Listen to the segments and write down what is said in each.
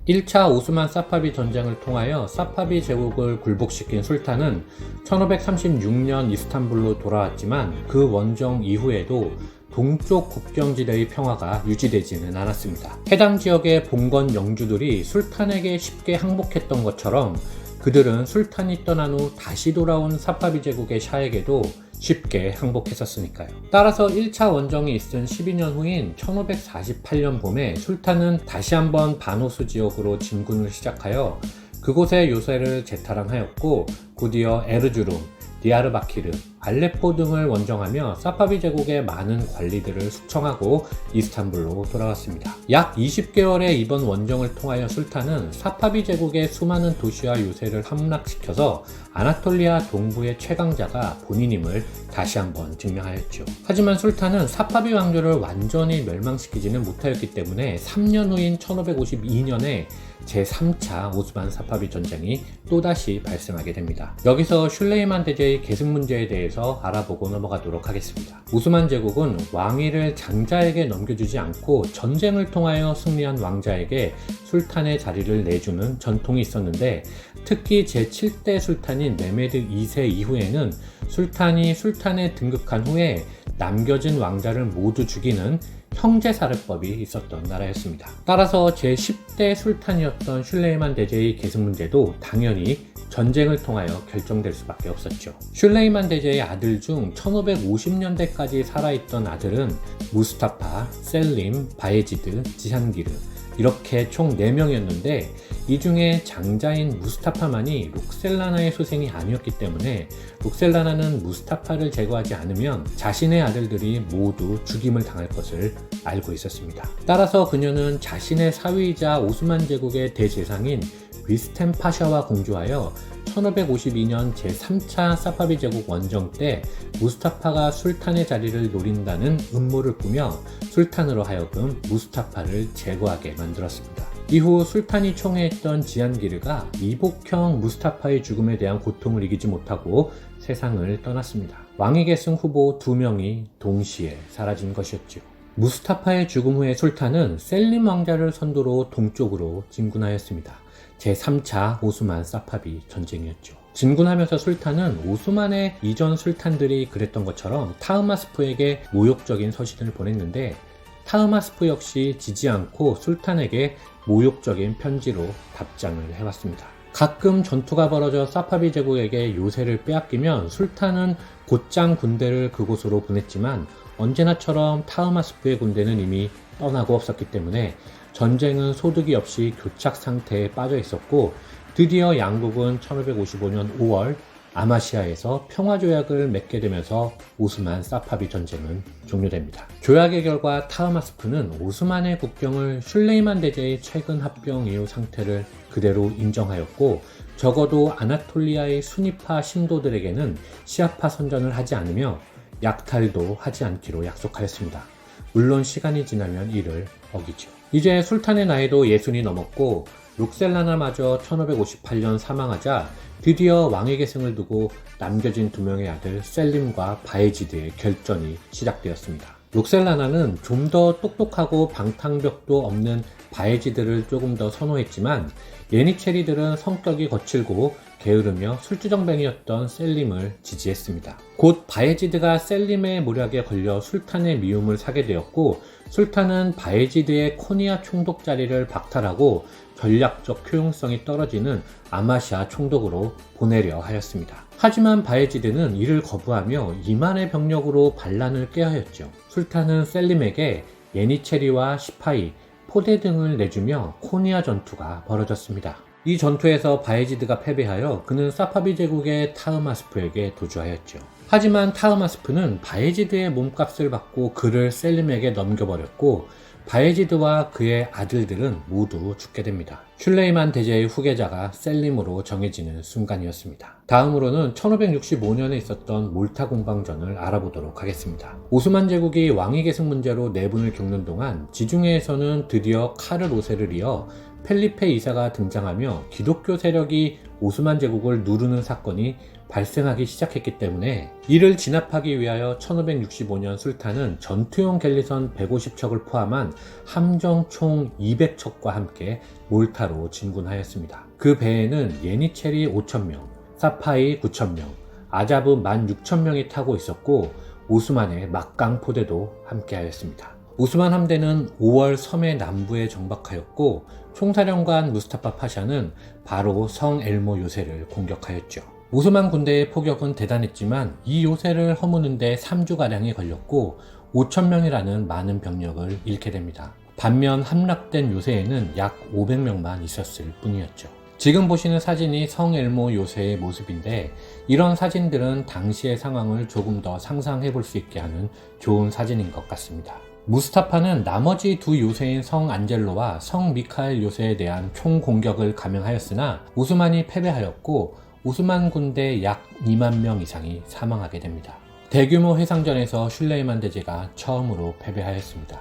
1차 오스만 사파비 전쟁을 통하여 사파비 제국을 굴복시킨 술탄은 1536년 이스탄불로 돌아왔지만 그 원정 이후에도 동쪽 국경지대의 평화가 유지되지는 않았습니다. 해당 지역의 봉건 영주들이 술탄에게 쉽게 항복했던 것처럼 그들은 술탄이 떠난 후 다시 돌아온 사파비 제국의 샤에게도 쉽게 항복했었으니까요. 따라서 1차 원정이 있은 12년 후인 1548년 봄에 술탄은 다시 한번 바노스 지역으로 진군을 시작하여 그곳의 요새를 재탈환하였고 곧이어 에르주름, 디아르바키르, 알레포 등을 원정하며 사파비 제국의 많은 관리들을 숙청하고 이스탄불로 돌아왔습니다. 약 20개월의 이번 원정을 통하여 술탄은 사파비 제국의 수많은 도시와 요새를 함락시켜서 아나톨리아 동부의 최강자가 본인임을 다시 한번 증명하였죠. 하지만 술탄은 사파비 왕조를 완전히 멸망시키지는 못하였기 때문에 3년 후인 1552년에 제3차 오스만 사파비 전쟁이 또다시 발생하게 됩니다. 여기서 슐레이만 대제의 계승 문제에 대해서 알아보고 넘어가도록 하겠습니다. 오스만 제국은 왕위를 장자에게 넘겨주지 않고 전쟁을 통하여 승리한 왕자에게 술탄의 자리를 내주는 전통이 있었는데, 특히 제7대 술탄인 메메드 2세 이후에는 술탄이 술탄에 등극한 후에 남겨진 왕자를 모두 죽이는 형제살해법이 있었던 나라였습니다. 따라서 제10대 술탄이었던 슐레이만 대제의 계승 문제도 당연히 전쟁을 통하여 결정될 수밖에 없었죠. 슐레이만 대제의 아들 중 1550년대까지 살아있던 아들은 무스타파, 셀림, 바예지드, 지한기르 이렇게 총 4명이었는데 이 중에 장자인 무스타파만이 록셀라나의 소생이 아니었기 때문에 록셀라나는 무스타파를 제거하지 않으면 자신의 아들들이 모두 죽임을 당할 것을 알고 있었습니다. 따라서 그녀는 자신의 사위이자 오스만 제국의 대제상인 위스템 파샤와 공조하여 1552년 제3차 사파비 제국 원정 때 무스타파가 술탄의 자리를 노린다는 음모를 꾸며 술탄으로 하여금 무스타파를 제거하게 만들었습니다. 이후 술탄이 총애했던 지안기르가 이복형 무스타파의 죽음에 대한 고통을 이기지 못하고 세상을 떠났습니다. 왕위 계승 후보 2명이 동시에 사라진 것이었죠. 무스타파의 죽음 후에 술탄은 셀림 왕자를 선두로 동쪽으로 진군하였습니다. 제3차 오스만 사파비 전쟁이었죠. 진군하면서 술탄은 오스만의 이전 술탄들이 그랬던 것처럼 타흐마스프에게 모욕적인 서신을 보냈는데, 타흐마스프 역시 지지 않고 술탄에게 모욕적인 편지로 답장을 해왔습니다. 가끔 전투가 벌어져 사파비 제국에게 요새를 빼앗기면 술탄은 곧장 군대를 그곳으로 보냈지만 언제나처럼 타흐마스프의 군대는 이미 떠나고 없었기 때문에 전쟁은 소득이 없이 교착 상태에 빠져 있었고, 드디어 양국은 1555년 5월 아마시아에서 평화조약을 맺게 되면서 오스만 사파비 전쟁은 종료됩니다. 조약의 결과 타흐마스프는 오스만의 국경을 슐레이만 대제의 최근 합병 이후 상태를 그대로 인정하였고, 적어도 아나톨리아의 수니파 신도들에게는 시아파 선전을 하지 않으며 약탈도 하지 않기로 약속하였습니다. 물론 시간이 지나면 이를 어기죠. 이제 술탄의 나이도 60이 넘었고 록셀라나마저 1558년 사망하자 드디어 왕위 계승을 두고 남겨진 2명의 아들 셀림과 바예지드의 결전이 시작되었습니다. 록셀라나는 좀 더 똑똑하고 방탕벽도 없는 바예지드를 조금 더 선호했지만 예니체리들은 성격이 거칠고 게으르며 술주정뱅이였던 셀림을 지지했습니다. 곧 바예지드가 셀림의 모략에 걸려 술탄의 미움을 사게 되었고, 술탄은 바예지드의 코니아 총독 자리를 박탈하고 전략적 효용성이 떨어지는 아마시아 총독으로 보내려 하였습니다. 하지만 바예지드는 이를 거부하며 2만의 병력으로 반란을 꾀하였죠. 술탄은 셀림에게 예니체리와 시파이, 포대 등을 내주며 코니아 전투가 벌어졌습니다. 이 전투에서 바예지드가 패배하여 그는 사파비 제국의 타흐마스프에게 도주하였죠. 하지만 타흐마스프는 바예지드의 몸값을 받고 그를 셀림에게 넘겨버렸고, 바예지드와 그의 아들들은 모두 죽게 됩니다. 슐레이만 대제의 후계자가 셀림으로 정해지는 순간이었습니다. 다음으로는 1565년에 있었던 몰타 공방전을 알아보도록 하겠습니다. 오스만 제국이 왕위 계승 문제로 내분을 겪는 동안 지중해에서는 드디어 카를 5세를 이어 펠리페 2세가 등장하며 기독교 세력이 오스만 제국을 누르는 사건이 발생하기 시작했기 때문에 이를 진압하기 위하여 1565년 술탄은 전투용 갤리선 150척을 포함한 함정 총 200척과 함께 몰타로 진군하였습니다. 그 배에는 예니체리 5,000명, 사파이 9,000명, 아자브 16,000명이 타고 있었고 오스만의 막강 포대도 함께하였습니다. 오스만 함대는 5월 섬의 남부에 정박하였고 총사령관 무스타파 파샤는 바로 성 엘모 요새를 공격하였죠. 오스만 군대의 포격은 대단했지만 이 요새를 허무는데 3주가량이 걸렸고 5,000명이라는 많은 병력을 잃게 됩니다. 반면 함락된 요새에는 약 500명만 있었을 뿐이었죠. 지금 보시는 사진이 성 엘모 요새의 모습인데 이런 사진들은 당시의 상황을 조금 더 상상해 볼 수 있게 하는 좋은 사진인 것 같습니다. 무스타파는 나머지 두 요새인 성 안젤로와 성 미카엘 요새에 대한 총공격을 감행하였으나 오스만이 패배하였고 오스만 군대 약 2만 명 이상이 사망하게 됩니다. 대규모 해상전에서 슐레이만 대제가 처음으로 패배하였습니다.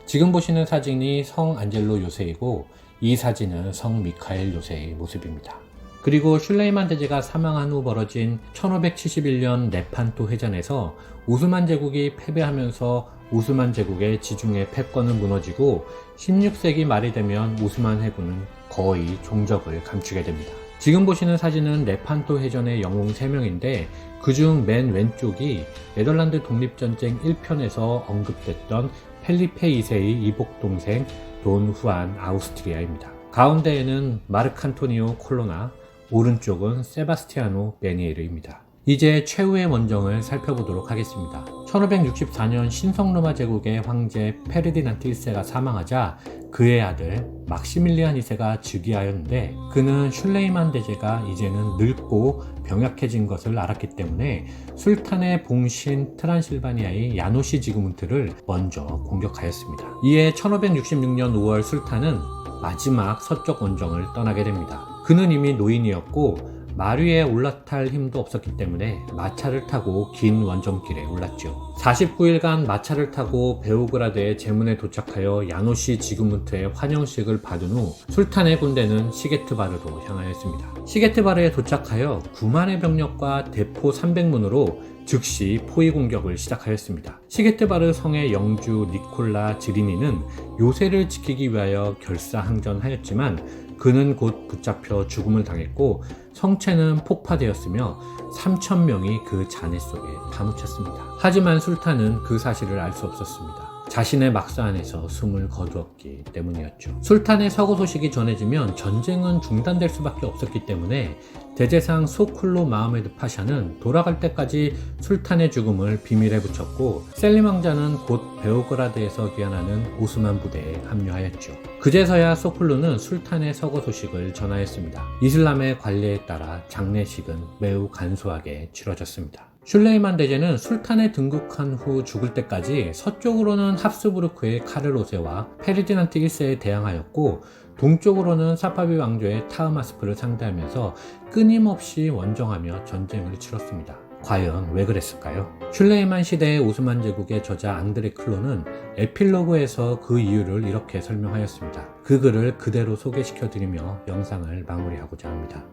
지금 보시는 사진이 성 안젤로 요새이고 이 사진은 성 미카엘 요새의 모습입니다. 그리고 슐레이만 대제가 사망한 후 벌어진 1571년 레판토 해전에서 오스만 제국이 패배하면서 오스만 제국의 지중해 패권은 무너지고 16세기 말이 되면 오스만 해군은 거의 종적을 감추게 됩니다. 지금 보시는 사진은 레판토 해전의 영웅 3명인데 그중 맨 왼쪽이 네덜란드 독립전쟁 1편에서 언급됐던 펠리페 2세의 이복동생 돈 후안 아우스트리아입니다. 가운데에는 마르칸토니오 콜로나, 오른쪽은 세바스티아노 메니에르입니다. 이제 최후의 원정을 살펴보도록 하겠습니다. 1564년 신성로마 제국의 황제 페르디난트 1세가 사망하자 그의 아들 막시밀리안 2세가 즉위하였는데 그는 슐레이만 대제가 이제는 늙고 병약해진 것을 알았기 때문에 술탄의 봉신 트란실바니아의 야노시 지그문트를 먼저 공격하였습니다. 이에 1566년 5월 술탄은 마지막 서쪽 원정을 떠나게 됩니다. 그는 이미 노인이었고 말 위에 올라탈 힘도 없었기 때문에 마차를 타고 긴 원정길에 올랐죠. 49일간 마차를 타고 베오그라드의 제문에 도착하여 야노시 지그문트의 환영식을 받은 후 술탄의 군대는 시게트바르로 향하였습니다. 시게트바르에 도착하여 9만의 병력과 대포 300문으로 즉시 포위 공격을 시작하였습니다. 시게트바르 성의 영주 니콜라 지리니는 요새를 지키기 위하여 결사항전하였지만 그는 곧 붙잡혀 죽음을 당했고 성체는 폭파되었으며 3,000명이 그 잔해 속에 파묻혔습니다. 하지만 술탄은 그 사실을 알 수 없었습니다. 자신의 막사 안에서 숨을 거두었기 때문이었죠. 술탄의 서거 소식이 전해지면 전쟁은 중단될 수밖에 없었기 때문에 대제상 소쿨로 마흐메드 파샤는 돌아갈 때까지 술탄의 죽음을 비밀에 붙였고 셀림 왕자는 곧 베오그라드에서 귀환하는 오스만 부대에 합류하였죠. 그제서야 소쿨루는 술탄의 서거 소식을 전하였습니다. 이슬람의 관례에 따라 장례식은 매우 간소하게 치러졌습니다. 슐레이만 대제는 술탄에 등극한 후 죽을 때까지 서쪽으로는 합스부르크의 카를로세와 페르디난트 1세에 대항하였고 동쪽으로는 사파비 왕조의 타흐마스프를 상대하면서 끊임없이 원정하며 전쟁을 치렀습니다. 과연 왜 그랬을까요? 슐레이만 시대의 오스만 제국의 저자 앙드레 클로는 에필로그에서 그 이유를 이렇게 설명하였습니다. 그 글을 그대로 소개시켜드리며 영상을 마무리하고자 합니다.